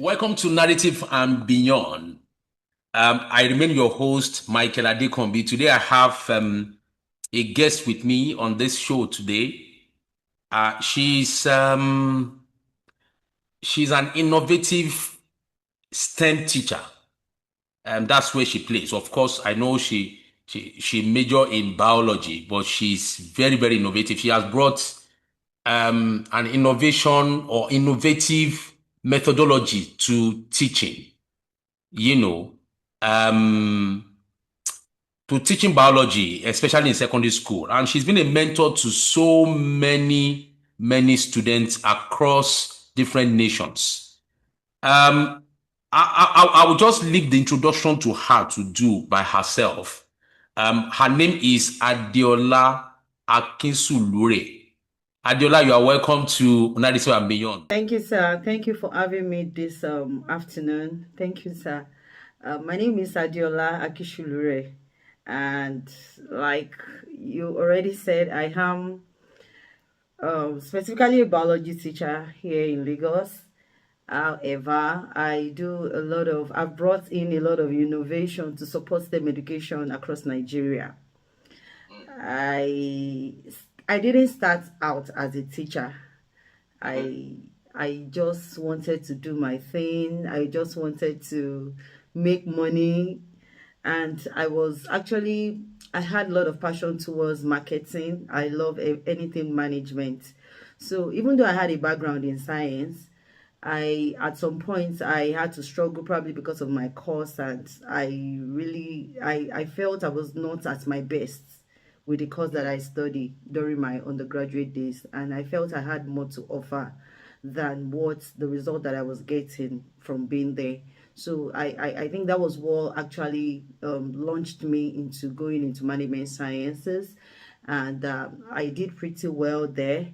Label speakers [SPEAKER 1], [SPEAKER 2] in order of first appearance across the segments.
[SPEAKER 1] Welcome to Narrative and Beyond. I remain your host, Michael Adekombi. Today I have a guest with me on this show today. She's an innovative STEM teacher. That's where she plays. Of course, I know she majored in biology, but she's very, very innovative. She has brought an innovation or innovative methodology to teaching, to teaching biology, especially in secondary school. And she's been a mentor to so many, many students across different nations. I will just leave the introduction to her to do by herself. Her name is ADEOLA Akinsulure. ADEOLA, you are welcome to Narrative and Beyond.
[SPEAKER 2] Thank you, sir. Thank you for having me this afternoon. Thank you, sir. My name is ADEOLA Akishulure, and like you already said, I am specifically a biology teacher here in Lagos. However, I've brought in a lot of innovation to support STEM education across Nigeria. I I didn't start out as a teacher. I I just wanted to do my thing. I just wanted to make money, and I had a lot of passion towards marketing. I love anything management. So even though I had a background in science, I at some point I had to struggle probably because of my course, and I felt I was not at my best with the course that I studied during my undergraduate days, and I felt I had more to offer than what the result that I was getting from being there. So I think that was what actually launched me into going into management sciences, and I did pretty well there.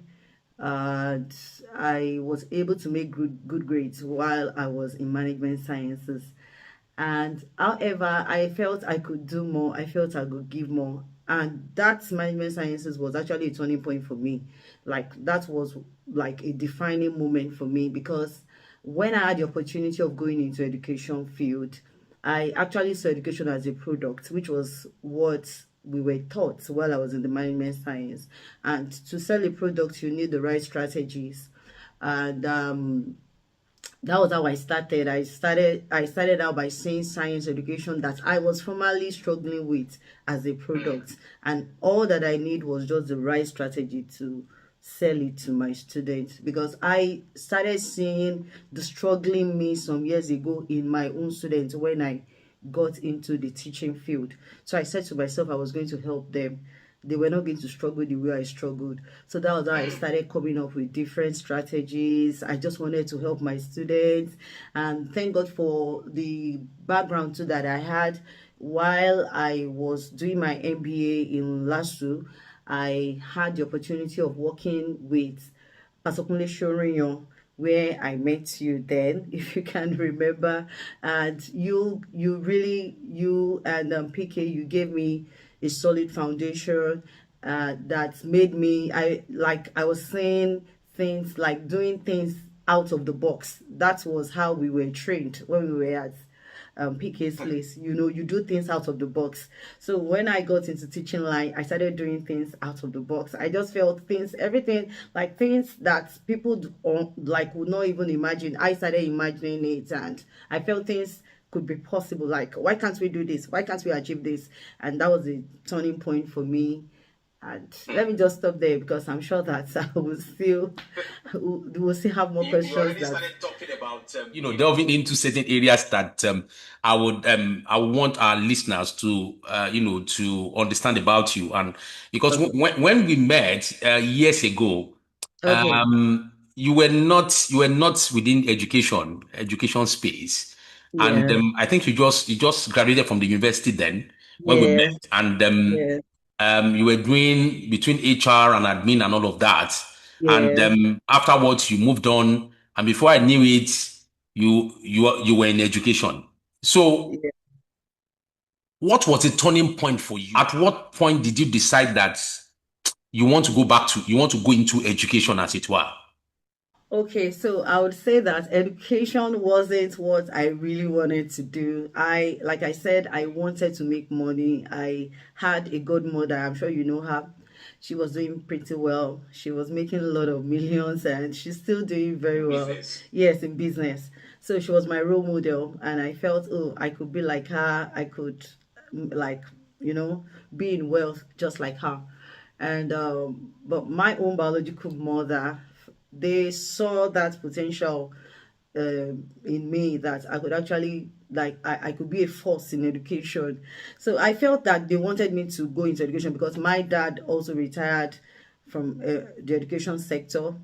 [SPEAKER 2] And I was able to make good grades while I was in management sciences. And however, I felt I could do more. I felt I could give more. And that management sciences was actually a turning point for me. Like that was like a defining moment for me, because when I had the opportunity of going into education field, I actually saw education as a product, which was what we were taught while I was in the management science. And to sell a product, you need the right strategies. And that was how I started. I started out by seeing science education that I was formerly struggling with as a product, and all that I need was just the right strategy to sell it to my students, because I started seeing the struggling me some years ago in my own students when I got into the teaching field. So I said to myself I was going to help them. They were not going to struggle the way I struggled. So that was how I started coming up with different strategies. I just wanted to help my students. And thank God for the background too that I had while I was doing my MBA in LASU. I had the opportunity of working with Pastor Kunle Shorinyo, where I met you then, if you can remember. And you and PK, you gave me a solid foundation that made me, I was saying things like doing things out of the box. That was how we were trained when we were at PK's place. You do things out of the box. So when I got into teaching line, I started doing things out of the box. I just felt everything, like things that people like would not even imagine. I started imagining it, and I felt things could be possible. Like, why can't we do this? Why can't we achieve this? And that was a turning point for me. And let me just stop there, because I'm sure that we'll still have more questions.
[SPEAKER 1] You already started talking about delving into certain areas that I would want our listeners to to understand about you. And because when we met years ago, you were not within education space, and I think you just graduated from the university then when we met, and you were doing between HR and admin and all of that. And afterwards you moved on, and before I knew it, you were in education. So what was the turning point for you? At what point did you decide that you want to go into education, as it were?
[SPEAKER 2] Okay, so I would say that education wasn't what I really wanted to do. Like I said, I wanted to make money. I had a good mother. I'm sure you know her. She was doing pretty well. She was making a lot of millions and she's still doing very well. Business. Yes, in business. So she was my role model and I felt, oh, I could be like her. I could, like, you know, be in wealth just like her. And but my own biological mother, they saw that potential in me, that I could actually, like, I could be a force in education. So I felt that they wanted me to go into education because my dad also retired from the education sector.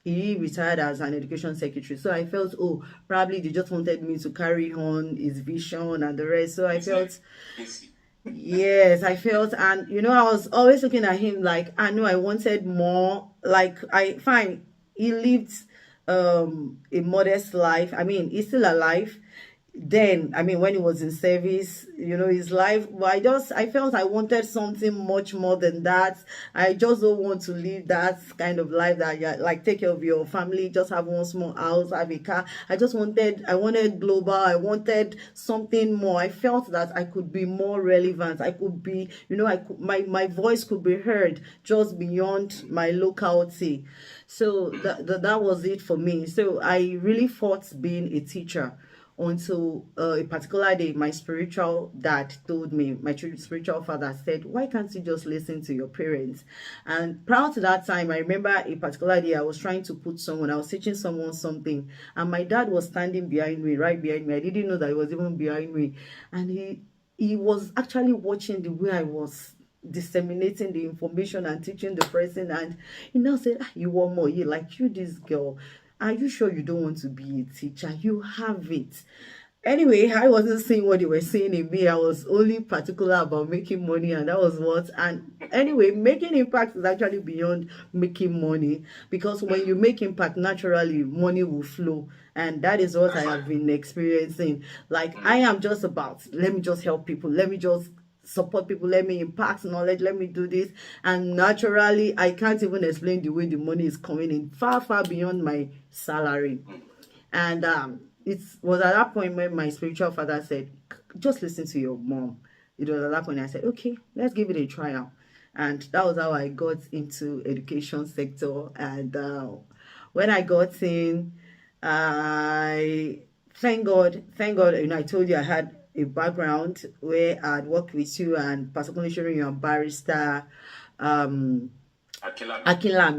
[SPEAKER 2] He retired as an education secretary. So I felt, oh, probably they just wanted me to carry on his vision and the rest. So I felt, yes, I felt, and I was always looking at him like I know I wanted more. Like, fine, he lived a modest life. I mean, he's still alive. Then, I mean, when he was in service, his life, but I felt I wanted something much more than that. I just don't want to live that kind of life that you like, take care of your family, just have one small house, have a car. I wanted global. I wanted something more. I felt that I could be more relevant. I could be, my voice could be heard just beyond my locality. So that was it for me. So I really fought being a teacher until a particular day my spiritual dad told me, my spiritual father said, why can't you just listen to your parents? And prior to that time, I remember a particular day I was trying to I was teaching someone something, and my dad was standing behind me, right behind me. I didn't know that he was even behind me, and he was actually watching the way I was disseminating the information and teaching the person. And he now said, you want more, you like, you this girl, are you sure you don't want to be a teacher? You have it. Anyway, I wasn't seeing what they were seeing in me. I was only particular about making money, and that was what. And anyway, making impact is actually beyond making money, because when you make impact, naturally money will flow, and that is what I have been experiencing. Like, I am just about, let me just help people, let me just support people, let me impact knowledge, let me do this, and naturally I can't even explain the way the money is coming in, far beyond my salary. And it was at that point when my spiritual father said, just listen to your mom. It was at that point I said, okay, let's give it a trial. And that was how I got into education sector. And when I got in, I thank God, I told you I had a background where I'd worked with you, and particularly showing you a barrister, Akinlami,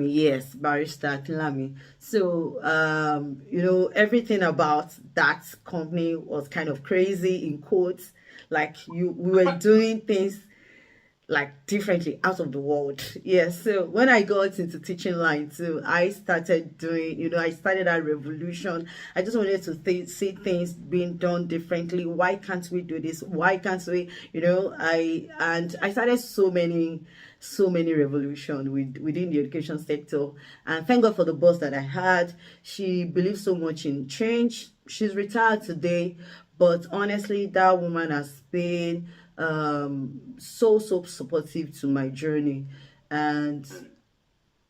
[SPEAKER 2] yes, barrister Akinlami. So, everything about that company was kind of crazy, in quotes. Like, we were doing things like differently, out of the world. Yes. So when I got into teaching line too, I started doing, I started a revolution. I just wanted to see things being done differently. Why can't we do this? Why can't we, I started so many revolution within the education sector. And thank God for the boss that I had. She believed so much in change. She's retired today, but honestly, that woman has been so supportive to my journey. And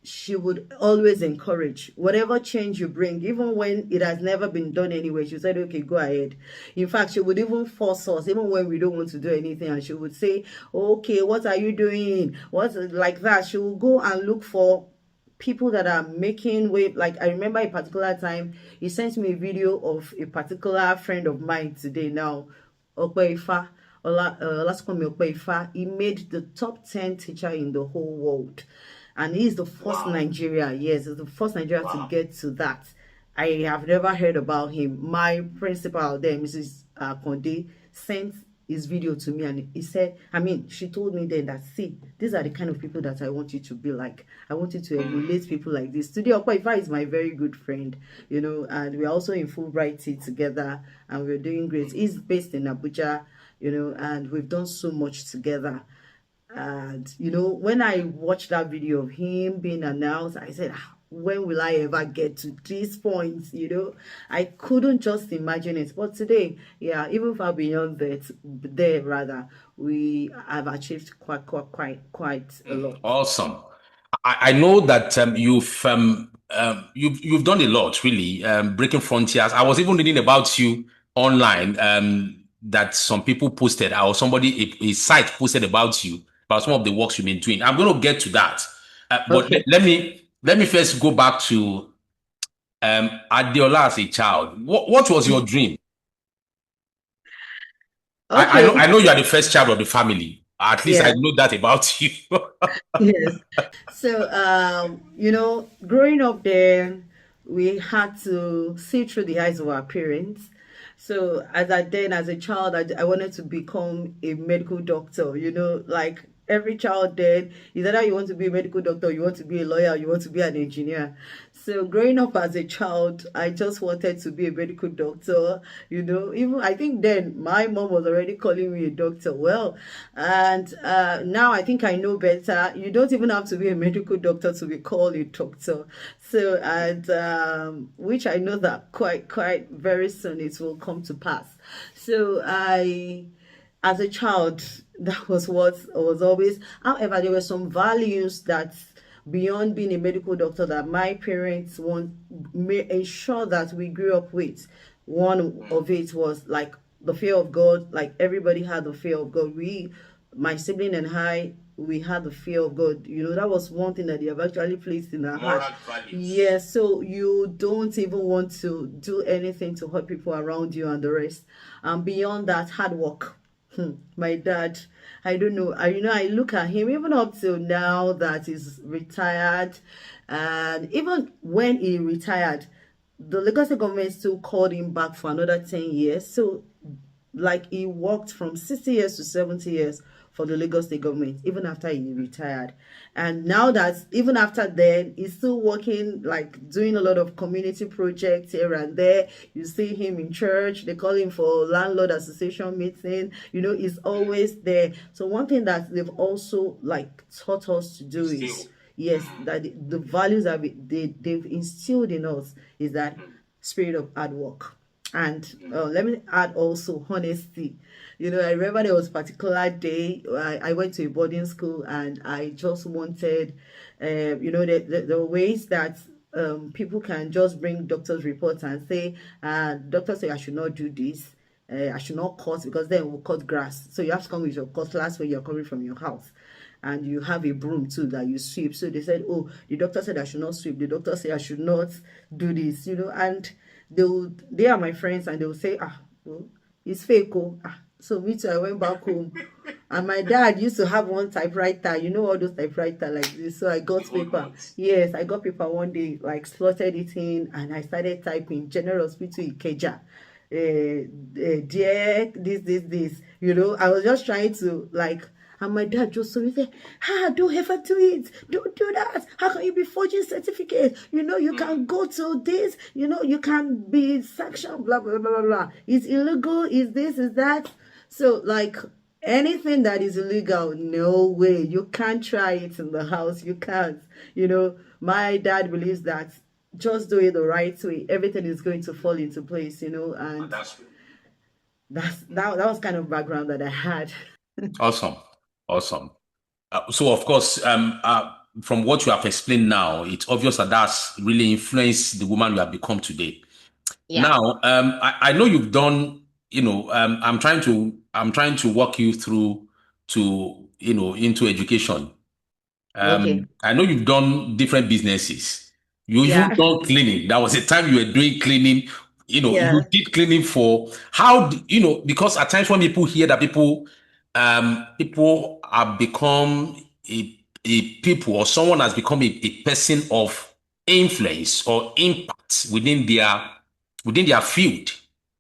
[SPEAKER 2] she would always encourage whatever change you bring, even when it has never been done anyway. She said, okay, go ahead. In fact, she would even force us, even when we don't want to do anything, and she would say, okay, what are you doing, what, like that. She will go and look for people that are making wave. Like, I remember a particular time he sent me a video of a particular friend of mine today now, Okpeifa. Olaskomi Okpeifa. He made the top 10 teacher in the whole world, and he's the first Nigeria. Yes, he's the first Nigeria to get to that. I have never heard about him. My principal there, Mrs. Konde, sent his video to me, and he said, she told me then that, see, these are the kind of people that I want you to be like. I want you to emulate people like this. Today, Okpaifa is my very good friend, and we're also in FULBRIGHTTEA together, and we're doing great. He's based in Abuja, and we've done so much together. And when I watched that video of him being announced, I said, when will I ever get to this point? I couldn't just imagine it. But today, yeah, even far beyond that, we have achieved quite a lot.
[SPEAKER 1] Awesome. I know that you've done a lot, really, breaking frontiers. I was even reading about you online, that some people posted, or somebody, a site posted about you, about some of the works you've been doing. I'm going to get to that, but
[SPEAKER 2] Okay.
[SPEAKER 1] let me first go back to Adeola as a child. What was your dream? I
[SPEAKER 2] Okay.
[SPEAKER 1] know you are the first child of the family. At least I
[SPEAKER 2] Yeah.
[SPEAKER 1] know that about you.
[SPEAKER 2] Yes. So, growing up there, we had to see through the eyes of our parents. So, as a child, I wanted to become a medical doctor, like every child then, is either you want to be a medical doctor, you want to be a lawyer, you want to be an engineer. So growing up as a child, I just wanted to be a medical doctor. Even I think then my mom was already calling me a doctor. Well, and now I think I know better. You don't even have to be a medical doctor to be called a doctor. So, and which I know that quite very soon it will come to pass. So as a child, that was what was always. However, there were some values that beyond being a medical doctor that my parents want may ensure that we grew up with. One of it was like the fear of God. Like everybody had the fear of God. My sibling and I, we had the fear of God. That was one thing that they have actually placed in our heart.
[SPEAKER 1] Moral values.
[SPEAKER 2] Yes, so you don't even want to do anything to hurt people around you and the rest. And beyond that, hard work. My dad, I don't know. I look at him even up till now that he's retired, and even when he retired, the Lagos State government still called him back for another 10 years. So like he worked from 60 years to 70 years for the Lagos State government, even after he retired. And now that even after then, he's still working, like doing a lot of community projects here and there. You see him in church, they call him for landlord association meeting, he's always there. So one thing that they've also like taught us to do is,
[SPEAKER 1] Still.
[SPEAKER 2] yes, that the values that they've instilled in us is that spirit of hard work. And let me add also honesty. I remember there was a particular day I went to a boarding school and I just wanted, the ways that people can just bring doctor's reports and say, doctor say I should not do this. I should not cut because then we'll cut grass. So you have to come with your cutlass when you're coming from your house. And you have a broom too that you sweep. So they said, oh, the doctor said I should not sweep. The doctor said I should not do this, and they are my friends and they will say, well, it's fake. Oh. So me too, I went back home. And my dad used to have one typewriter, all those typewriter like this. So I got paper. Yes, I got paper one day, like slotted it in, and I started typing General Hospital Ikeja. Dear, this. I was just trying to like. And my dad just told me, say, don't ever do it. Don't do that. How can you be forging certificates? You can go to this. You can be sanctioned, blah, blah, blah, blah, blah. It's illegal. Is this, is that. So, like, anything that is illegal, no way. You can't try it in the house. You can't. My dad believes that just do it the right way. Everything is going to fall into place, and
[SPEAKER 1] That's true.
[SPEAKER 2] that was kind of background that I had.
[SPEAKER 1] Awesome. Awesome. So, of course, from what you have explained now, it's obvious that that's really influenced the woman you have become today.
[SPEAKER 2] Yeah.
[SPEAKER 1] Now, I know you've done, I'm trying to walk you through to, into education.
[SPEAKER 2] Okay.
[SPEAKER 1] I know you've done different businesses. You even
[SPEAKER 2] Yeah.
[SPEAKER 1] done cleaning. There was a time you were doing cleaning. You
[SPEAKER 2] Yeah.
[SPEAKER 1] did cleaning for because at times when people hear that people have become a people or someone has become a person of influence or impact within their field,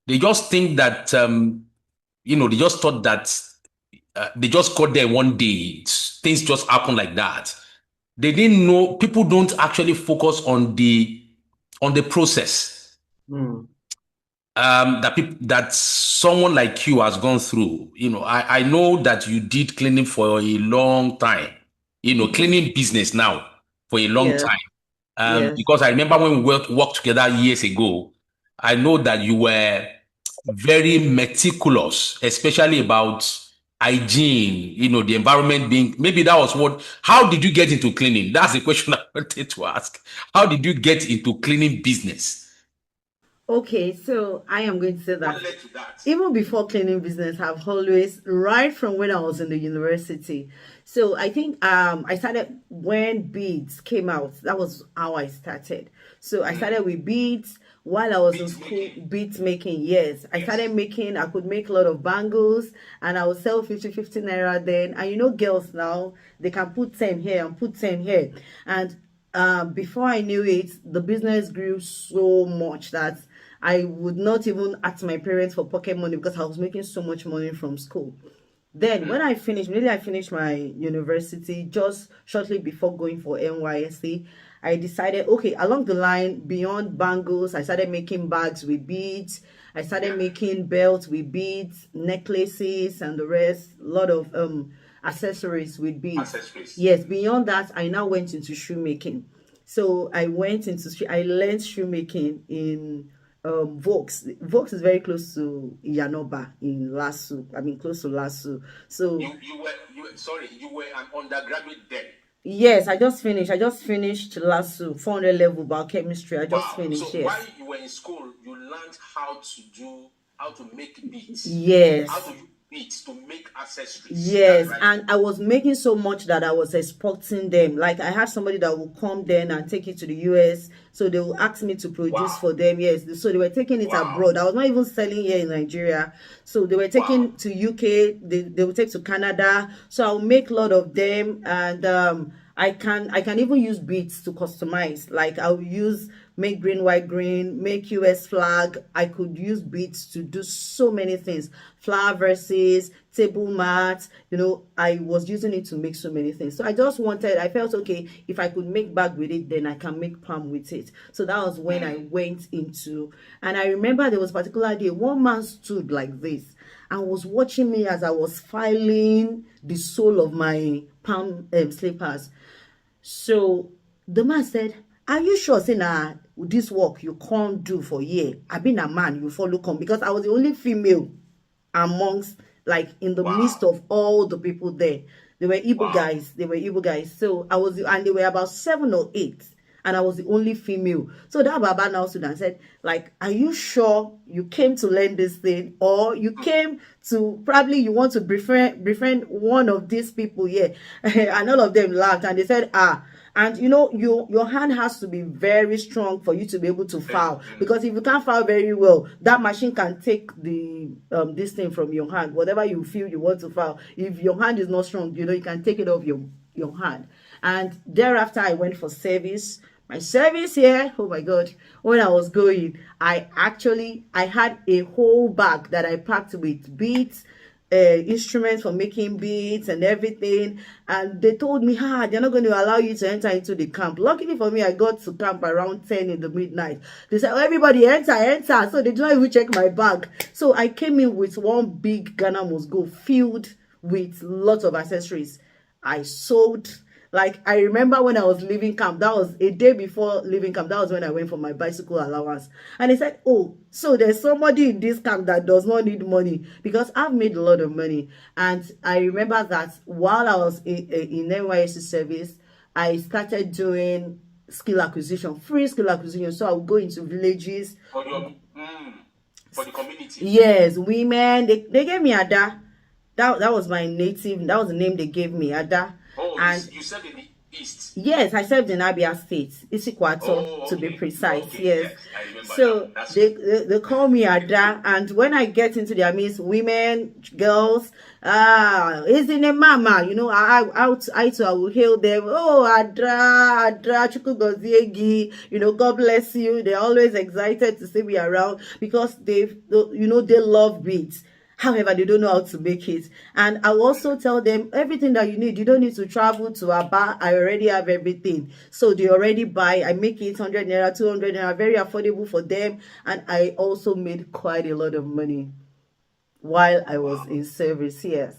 [SPEAKER 1] they just think that they just thought that they just got there one day. Things just happen like that. They didn't know people don't actually focus on the process
[SPEAKER 2] Mm.
[SPEAKER 1] that someone like you has gone through. I know that you did cleaning for a long time. Cleaning business now for a long
[SPEAKER 2] Yes.
[SPEAKER 1] time.
[SPEAKER 2] Yes.
[SPEAKER 1] Because I remember when we worked together years ago, I know that you were very meticulous, especially about hygiene, the environment being, maybe that was how did you get into cleaning? That's the question I wanted to ask. How did you get into cleaning business?
[SPEAKER 2] Okay, so I am going to say that
[SPEAKER 1] What led to that?
[SPEAKER 2] even before cleaning business, I've always, right from when I was in the university. So I think I started when beads came out. That was how I started. So I started with beads while I was in school. Beads making, yes. I started making, I could make a lot of bangles, and I would sell 50 naira then. And girls now, they can put 10 here and put 10 here. And before I knew it, the business grew so much that I would not even ask my parents for pocket money because I was making so much money from school. Then when I finished, maybe I finished my university just shortly before going for NYSC, I decided, okay, along the line, beyond bangles, I started making bags with beads. I started making belts with beads, necklaces, and the rest, a lot of accessories with beads.
[SPEAKER 1] Accessories.
[SPEAKER 2] Yes, beyond that, I now went into shoemaking. So I learned shoemaking in Vaux. Vaux is very close to Yanoba in Lasso. I mean, close to Lasso. So
[SPEAKER 1] you were an undergraduate then.
[SPEAKER 2] Yes, I just finished Lasso 400 level biochemistry. I just finished.
[SPEAKER 1] So
[SPEAKER 2] yes.
[SPEAKER 1] While you were in school, you learned how to make beads.
[SPEAKER 2] Yes.
[SPEAKER 1] How to use beads to make accessories.
[SPEAKER 2] Yes, right? And I was making so much that I was exporting them. Like I had somebody that would come then and take it to the US. So they will ask me to produce for them. Yes, so they were taking it abroad. I was not even selling here in Nigeria. So they were taking to UK. They would take to Canada. So I'll make a lot of them, and I can even use beads to customize. Like I'll make green, white, green, make US flag. I could use beads to do so many things. Flower verses, table mats, I was using it to make so many things. So I felt okay, if I could make bag with it, then I can make palm with it. So that was when I went into, and I remember there was a particular day, one man stood like this and was watching me as I was filing the sole of my palm slippers. So the man said, "Are you sure, say na this work you can't do for year? I been a man, you follow come," because I was the only female amongst, like, in the midst of all the people there. They were Igbo guys. So and they were about 7 or 8. And I was the only female. So that Baba now stood and said, like, "Are you sure you came to learn this thing? Or you came to, probably you want to befriend one of these people here?" And all of them laughed and they said, and your hand has to be very strong for you to be able to file, because if you can't file very well, that machine can take the this thing from your hand, whatever you feel you want to file. If your hand is not strong, you can take it off your hand. And thereafter I went for service. My service here, oh my God, when I was going, I had a whole bag that I packed with beads, instruments for making beads and everything. And they told me, they're not going to allow you to enter into the camp. Luckily for me, I got to camp around 10 in the midnight. They said, "Oh, everybody enter." So they did not even check my bag. So I came in with one big Ghana must go filled with lots of accessories. I sold. Like, I remember when I was leaving camp, that was a day before leaving camp, that was when I went for my bicycle allowance. And they said, "Oh, so there's somebody in this camp that does not need money," because I've made a lot of money. And I remember that while I was in NYSC service, I started doing skill acquisition, free skill acquisition. So I would go into villages.
[SPEAKER 1] For the community.
[SPEAKER 2] Yes, women, they gave me Ada. That was my native, that was the name they gave me, Ada.
[SPEAKER 1] Oh, and you served in the East?
[SPEAKER 2] Yes, I served in Abia State, Isikwato, to be precise.
[SPEAKER 1] Okay.
[SPEAKER 2] Yes.
[SPEAKER 1] I remember.
[SPEAKER 2] So they call me Ada, and when I get into their midst, women, girls, is in a mama, I too, I will hail them. "Oh, Ada, Chukugoziegi, God bless you." They're always excited to see me around because they love beats. However, they don't know how to make it. And I will also tell them everything that you need. You don't need to travel to Aba. I already have everything. So they already buy. I make it 100 naira, 200 naira, very affordable for them. And I also made quite a lot of money while I was in service. Yes.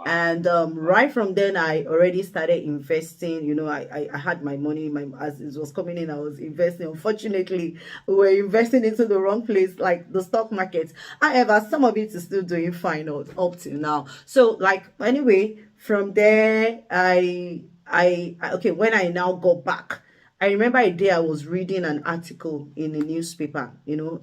[SPEAKER 2] And right from then, I already started investing. I had my money, as it was coming in, I was investing. Unfortunately, we were investing into the wrong place, like the stock market. However, some of it is still doing fine up till now. So, like, anyway, from there, okay, when I now got back, I remember a day I was reading an article in a newspaper.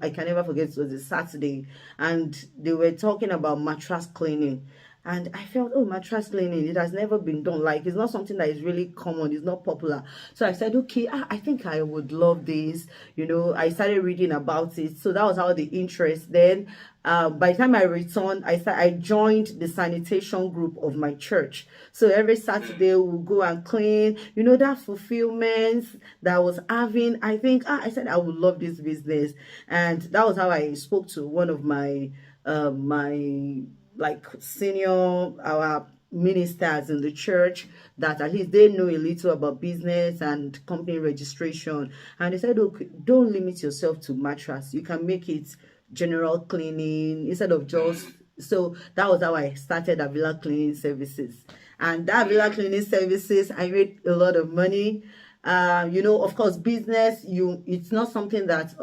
[SPEAKER 2] I can never forget, it was a Saturday, and they were talking about mattress cleaning. And I felt, oh, mattress cleaning, it has never been done. Like, it's not something that is really common, it's not popular. So I said, okay, I think I would love this. I started reading about it. So that was how the interest. Then, by the time I returned, I joined the sanitation group of my church. So every Saturday we'll go and clean. That fulfillment that I was having, I think, I said I would love this business. And that was how I spoke to one of my like senior our ministers in the church, that at least they know a little about business and company registration. And they said, okay, don't limit yourself to mattress, you can make it general cleaning instead of just. So that was how I started AWARDEE cleaning services. And that AWARDEE cleaning services, I made a lot of money. Of course, business, it's not something that,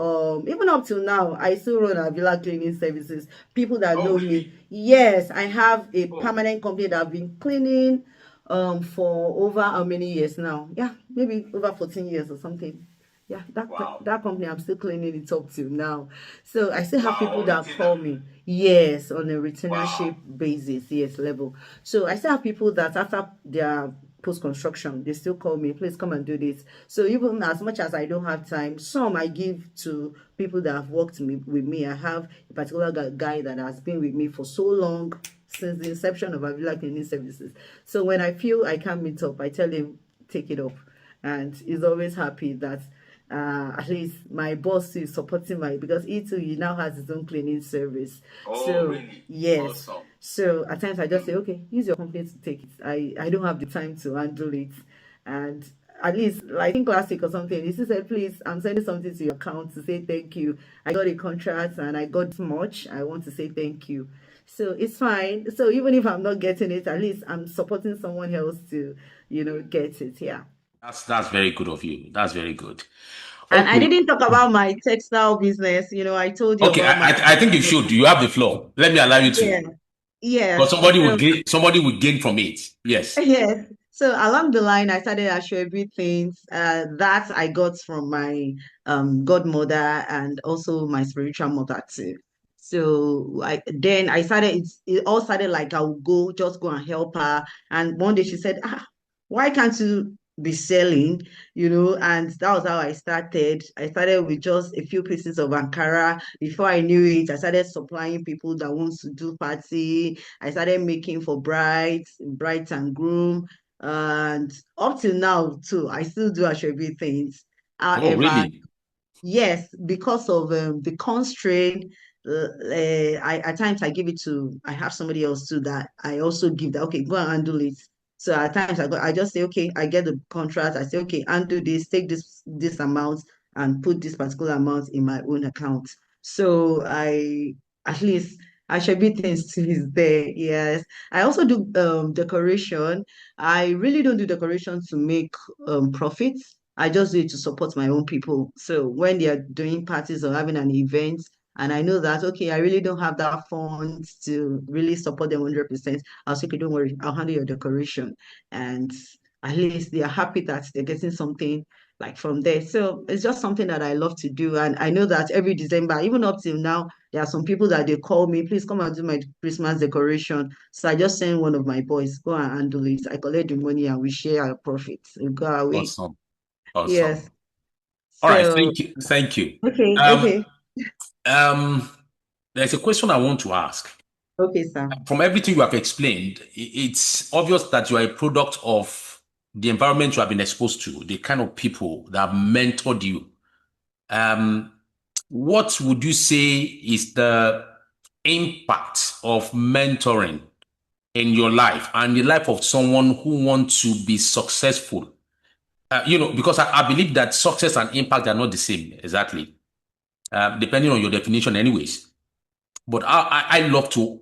[SPEAKER 2] even up till now, I still run AWARDEE cleaning services. People that know me, yes, I have a permanent company that I've been cleaning for over how many years now? Yeah, maybe over 14 years or something. Yeah, that company, I'm still cleaning it up till now. So I still have people that call me, yes, on a retainership basis, yes, level. So I still have people that after their post construction, they still call me, please come and do this. So even as much as I don't have time, some I give to people that have worked with me. I have a particular guy that has been with me for so long, since the inception of AWARDEE cleaning services. So when I feel I can't meet up, I tell him, take it up. And he's always happy that at least my boss is supporting because he now has his own cleaning service. So
[SPEAKER 1] Really?
[SPEAKER 2] yes.
[SPEAKER 1] Awesome.
[SPEAKER 2] So at times I just say, okay, use your company to take it. I don't have the time to handle it. And at least, like, I think last week or something, he said, please, I'm sending something to your account to say thank you. I got a contract and I got this much. I want to say thank you. So it's fine. So even if I'm not getting it, at least I'm supporting someone else to, get it. Yeah.
[SPEAKER 1] That's very good of you. That's very good.
[SPEAKER 2] And I
[SPEAKER 1] Okay.
[SPEAKER 2] didn't talk about my textile business. I told you
[SPEAKER 1] Okay,
[SPEAKER 2] about my.
[SPEAKER 1] I think you should. You have the floor. Let me allow you
[SPEAKER 2] Yeah.
[SPEAKER 1] to. Because
[SPEAKER 2] Yes.
[SPEAKER 1] somebody will gain from it. Yes.
[SPEAKER 2] Yes. So along the line, I started Ashwebi things that I got from my godmother and also my spiritual mother too. So I started. It all started like I would just go and help her. And one day she said, why can't you be selling? And that was how I started. I started with just a few pieces of Ankara. Before I knew it, I started supplying people that wants to do party. I started making for brides and groom, and up till now too, I still do Ashwebi things.
[SPEAKER 1] Oh,
[SPEAKER 2] However,
[SPEAKER 1] really?
[SPEAKER 2] yes, because of the constraint, at times I have somebody else too that I also give that, okay, go and handle it. So at times I just say, okay, I get the contract. I say, okay, undo this, take this amount and put this particular amount in my own account. So at least I should be things to is there. Yes. I also do decoration. I really don't do decoration to make profits. I just do it to support my own people. So when they are doing parties or having an event, and I know that, okay, I really don't have that funds to really support them 100%, I'll say, okay, don't worry, I'll handle your decoration. And at least they are happy that they're getting something like from there. So it's just something that I love to do. And I know that every December, even up till now, there are some people that they call me, please come and do my Christmas decoration. So I just send one of my boys, go and handle it. I collect the money and we share our profits. We go away.
[SPEAKER 1] Awesome. Awesome.
[SPEAKER 2] Yes.
[SPEAKER 1] All right.
[SPEAKER 2] So,
[SPEAKER 1] Thank you. Thank you.
[SPEAKER 2] okay,
[SPEAKER 1] Um,
[SPEAKER 2] okay,
[SPEAKER 1] um, there's a question I want to ask.
[SPEAKER 2] okay, sir.
[SPEAKER 1] From everything you have explained, it's obvious that you are a product of the environment you have been exposed to, the kind of people that have mentored you. Um, what would you say is the impact of mentoring in your life and the life of someone who wants to be successful? Because I believe that success and impact are not the same exactly, depending on your definition, anyways. But I love to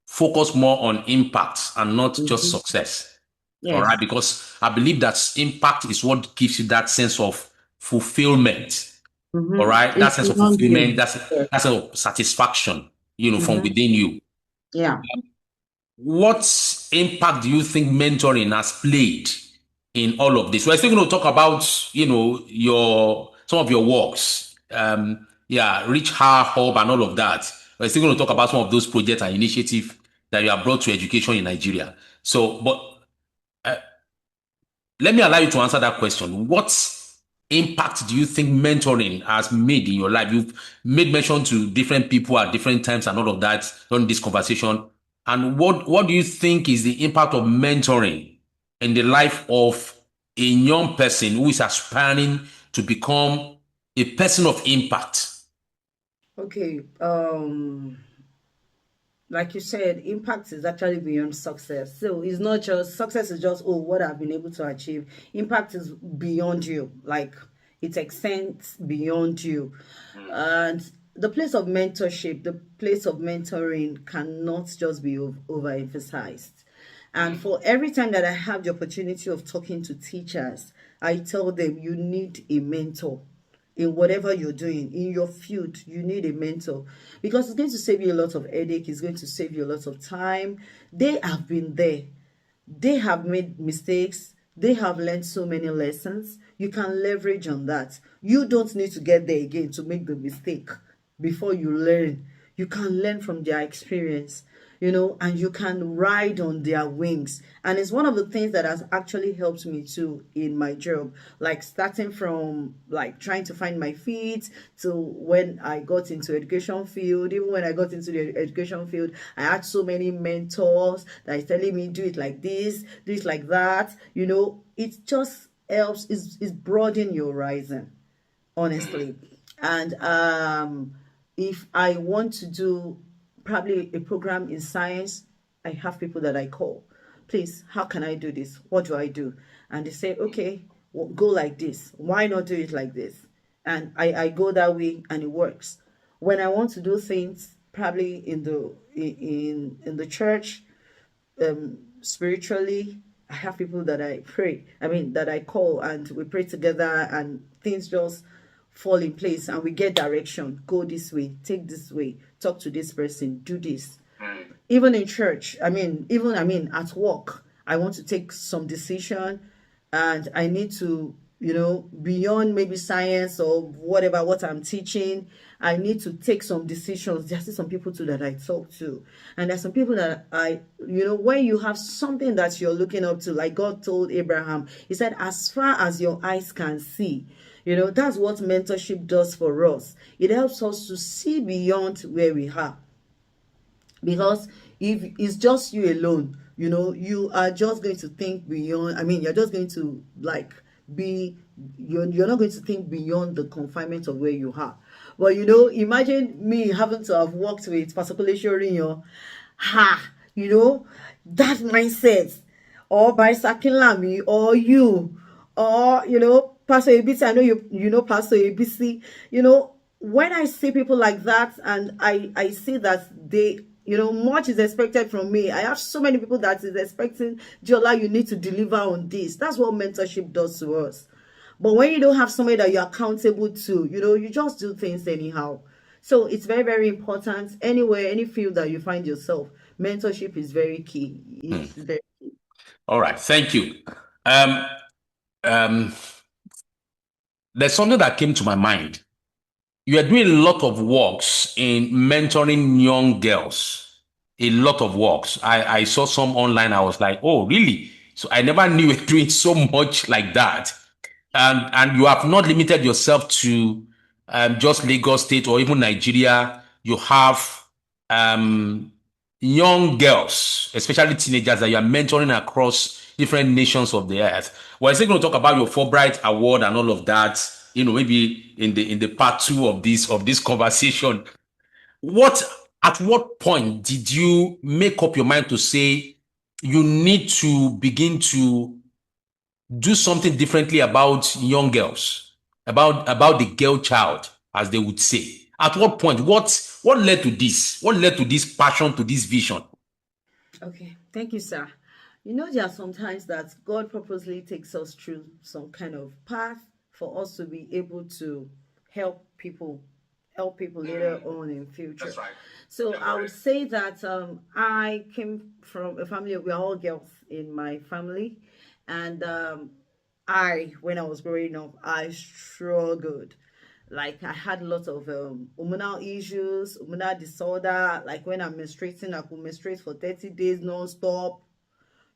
[SPEAKER 1] focus more on impact and not just success. All
[SPEAKER 2] Yes.
[SPEAKER 1] right, because I believe that impact is what gives you that sense of fulfillment. All right, that
[SPEAKER 2] It's
[SPEAKER 1] sense of
[SPEAKER 2] beyond
[SPEAKER 1] fulfillment,
[SPEAKER 2] you. Yes.
[SPEAKER 1] that's a satisfaction, from
[SPEAKER 2] Mm-hmm.
[SPEAKER 1] within you.
[SPEAKER 2] Yeah.
[SPEAKER 1] What impact do you think mentoring has played in all of this? We're still going to talk about, your some of your works, Reach Her Hub and all of that. We're still going to talk about some of those projects and initiatives that you have brought to education in Nigeria. So, but let me allow you to answer that question. What impact do you think mentoring has made in your life? You've made mention to different people at different times and all of that during this conversation. And what do you think is the impact of mentoring in the life of a young person who is aspiring to become a person of impact?
[SPEAKER 2] Okay. Like you said, impact is actually beyond success. So it's not just success is just, oh, what I've been able to achieve. Impact is beyond you. Like it extends beyond you. And the place of mentorship, the place of mentoring cannot just be overemphasized. And for every time that I have the opportunity of talking to teachers, I tell them you need a mentor in whatever you're doing in your field. You need a mentor because it's going to save you a lot of headache. It's going to save you a lot of time. They have been there. They have made mistakes. They have learned so many lessons. You can leverage on that. You don't need to get there again to make the mistake before you learn. You can learn from their experience, and you can ride on their wings. And it's one of the things that has actually helped me too in my job, like starting from like trying to find my feet to when I got into education field. Even when I got into the education field, I had so many mentors that is telling me, do it like this, do it like that. It just helps, is broaden your horizon, honestly. And if I want to do probably a program in science, I have people that I call. Please, how can I do this? What do I do? And they say, okay, well, go like this. Why not do it like this? And I go that way and it works. When I want to do things probably in the church, spiritually, I have people that that I call, and we pray together and things just fall in place and we get direction. Go this way, take this way, talk to this person, do this. Even in church, even at work, I want to take some decision and I need to, beyond maybe science or whatever what I'm teaching, I need to take some decisions. There's some people too that I talk to, and there's some people that when you have something that you're looking up to, like God told Abraham, He said, as far as your eyes can see. That's what mentorship does for us. It helps us to see beyond where we are. Because if it's just you alone, you are just going to think beyond. You're just going to be, you're not going to think beyond the confinement of where you are. But imagine me having to have worked with particularly Shorinyo, that mindset, or by Sakinlami, or you, or Pastor ABC. I know you know Pastor ABC. When I see people like that, and I see that they, much is expected from me. I have so many people that is expecting, Jola, you need to deliver on this. That's what mentorship does to us. But when you don't have somebody that you're accountable to, you just do things anyhow. So it's very, very important. Anywhere, any field that you find yourself, mentorship is very key. It's very key.
[SPEAKER 1] All right, thank you. Um, um, there's something that came to my mind. You are doing a lot of works in mentoring young girls. A lot of works. I saw some online. I was like, oh, really? So I never knew you were doing so much like that. And you have not limited yourself to just Lagos State or even Nigeria. You have young girls, especially teenagers, that you are mentoring across different nations of the earth. We're still going to talk about your Fulbright Award and all of that, maybe in the part two of this conversation. At what point did you make up your mind to say you need to begin to do something differently about young girls, about the girl child, as they would say? At what point? What led to this? What led to this passion, to this vision?
[SPEAKER 2] Okay, thank you, sir. You know, there are sometimes that God purposely takes us through some kind of path for us to be able to help people, help people later on in future.
[SPEAKER 1] That's right.
[SPEAKER 2] So
[SPEAKER 1] Yeah,
[SPEAKER 2] I would
[SPEAKER 1] correct.
[SPEAKER 2] say that I came from a family of, we are all girls in my family, and when I was growing up, I struggled. Like I had lots of hormonal issues, hormonal disorder. Like when I'm menstruating, I could menstruate for 30 days non-stop,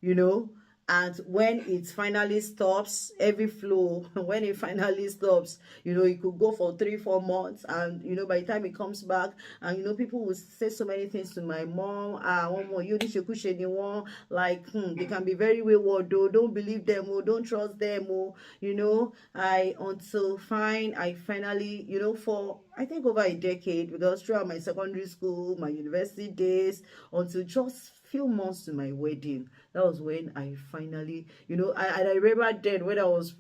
[SPEAKER 2] you know. And when it finally stops, every flow, when it finally stops, you know, it could go for 3 4 months, and you know, by the time it comes back, and you know, people will say so many things to my mom. One more, you anyone, like, they can be very wayward though, don't believe them, oh, don't trust them, oh, you know. I finally, you know, for I think over a decade, because throughout my secondary school, my university days, until just few months to my wedding, that was when I finally, you know, I remember then when I was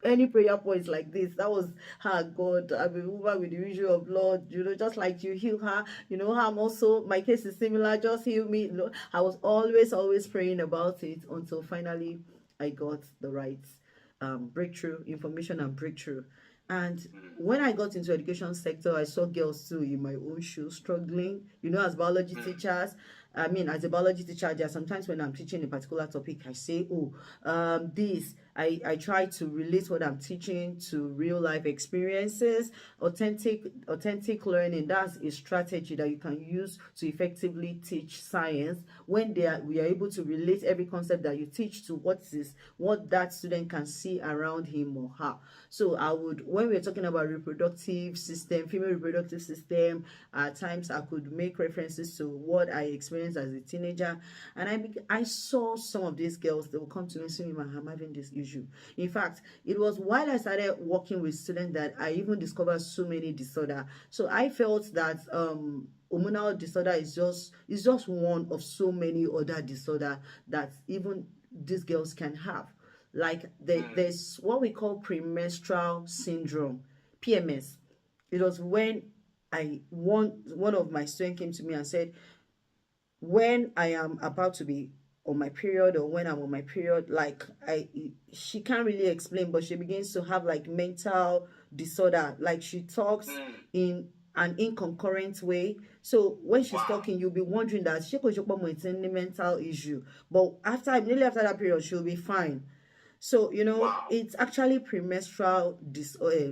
[SPEAKER 2] any prayer points like this, that was her. God, I mean, over with the usual of Lord, you know, just like you heal her, you know, I'm also, my case is similar, just heal me, you know. I was always praying about it until finally I got the right breakthrough, information and breakthrough. And when I got into education sector, I saw girls too in my own shoes struggling, you know, as biology teachers. I mean, as a biology teacher, there are sometimes when I'm teaching a particular topic, I say, oh, I try to relate what I'm teaching to real life experiences, authentic learning. That's a strategy that you can use to effectively teach science when we are able to relate every concept that you teach to what that student can see around him or her. So I would, when we're talking about reproductive system, female reproductive system, at times I could make references to what I experienced as a teenager, and I saw some of these girls. They will come to me and say, I'm having this issue. In fact, it was while I started working with students that I even discovered so many disorder. So I felt that hormonal disorder is just one of so many other disorder that even these girls can have. Like there's what we call premenstrual syndrome, PMS. It was when one of my students came to me and said, when I am about to be on my period, or when I'm on my period, like she can't really explain, but she begins to have like mental disorder. Like she talks in an inconcurrent way. So when she's talking, you'll be wondering that she could it's a mental issue. But immediately after that period, she'll be fine. So, you know, it's actually premenstrual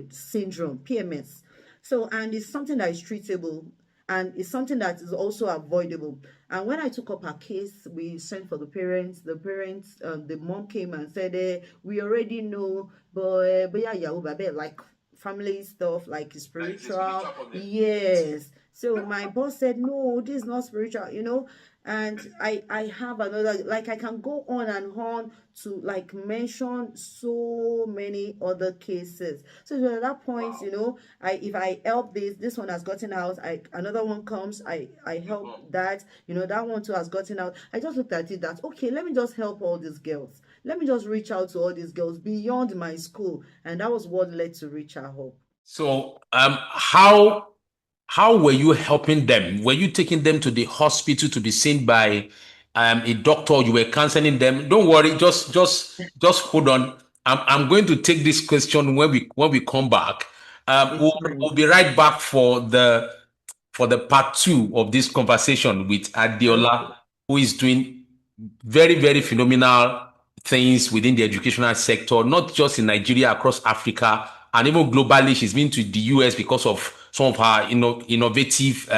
[SPEAKER 2] syndrome, PMS. So, and it's something that is treatable, and it's something that is also avoidable. And when I took up her case, we sent for the parents. The mom came and said, we already know, but yeah, like family stuff, like spiritual. Yes. So my boss said, no, this is not spiritual, you know. And I have another, like I can go on and on to like mention so many other cases. So at that point, you know, if I help this one has gotten out, another one comes, I help that, you know, that one too has gotten out. I just looked at it that, okay, let me just help all these girls. Let me just reach out to all these girls beyond my school. And that was what led to Reach Our Hope.
[SPEAKER 1] So, how were you helping them? Were you taking them to the hospital to be seen by a doctor? You were counseling them. Don't worry, just hold on. I'm going to take this question when we come back. We'll,
[SPEAKER 2] It's
[SPEAKER 1] we'll
[SPEAKER 2] fine.
[SPEAKER 1] be right back for the part two of this conversation with
[SPEAKER 2] Okay.
[SPEAKER 1] ADEOLA, who is doing very, very phenomenal things within the educational sector, not just in Nigeria, across Africa, and even globally. She's been to the US because of some of her innovative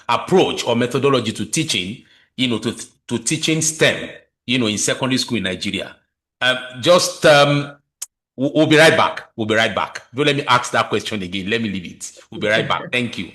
[SPEAKER 1] approach or methodology to teaching, to teaching STEM, in secondary school in Nigeria. Just we'll be right back. We'll be right back. Don't let me ask that question again. Let me leave it. We'll be right back. Thank you.